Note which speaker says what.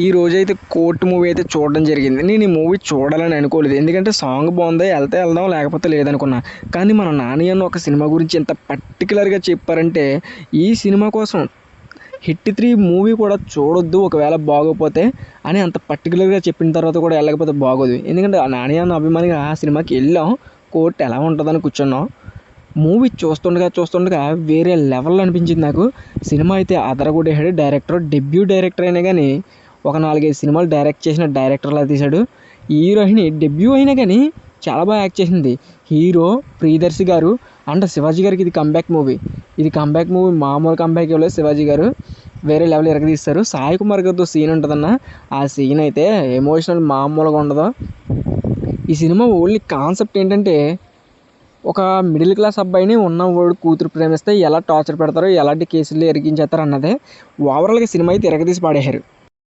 Speaker 1: ఈ రోజైతే court movie అయితే చూడడం జరిగింది. నేను ఈ మూవీ చూడాలని అనుకోలేదు. ఎందుకంటే సాంగ్ బాగుంది, వెళ్తే వెళ్దాం లేకపోతే లేదనుకున్నా. కానీ మన నాని అన్న ఒక సినిమా గురించి ఎంత పర్టికులర్గా చెప్పారంటే, ఈ సినిమా కోసం హిట్ 3 మూవీ కూడా చూడొద్దు ఒకవేళ బాగోపోతే అని అంత పర్టికులర్గా చెప్పిన తర్వాత కూడా వెళ్ళకపోతే బాగోదు. ఎందుకంటే ఆ నాని అన్న అభిమానిగా ఆ సినిమాకి వెళ్ళాం. కోర్ట్ ఎలా ఉంటుందని కూర్చున్నాం. మూవీ చూస్తుండగా వేరే లెవెల్ అనిపించింది నాకు. సినిమా అయితే అదరగొట్టేశాడు డైరెక్టర్. డెబ్యూ డైరెక్టర్ అయినా కానీ ఒక 4-5 సినిమాలు డైరెక్ట్ చేసిన డైరెక్టర్లా తీశాడు. హీరోయిన్ డెబ్యూ అయినా కానీ చాలా బాగా యాక్ట్ చేసింది. హీరో ప్రియదర్శి గారు అండ్ శివాజీ గారికి ఇది కంబ్యాక్ మూవీ. ఇది కంబ్యాక్ మూవీ, మామూలు కంబ్యాక్ ఇవ్వలేదు. శివాజీ గారు వేరే లెవెల్ ఎరగదీస్తారు. సాయి కుమార్ గారితో సీన్ ఉంటుందన్న, ఆ సీన్ అయితే ఎమోషనల్ మామూలుగా ఉండదు. ఈ సినిమా ఓన్లీ కాన్సెప్ట్ ఏంటంటే, ఒక మిడిల్ క్లాస్ అబ్బాయిని ఉన్నవాడు కూతురు ప్రేమిస్తే ఎలా టార్చర్ పెడతారో, ఎలాంటి కేసుల్లో ఇరికించేస్తారు అన్నదే. ఓవరాల్గా సినిమా అయితే ఎరగదీసి పాడేశారు.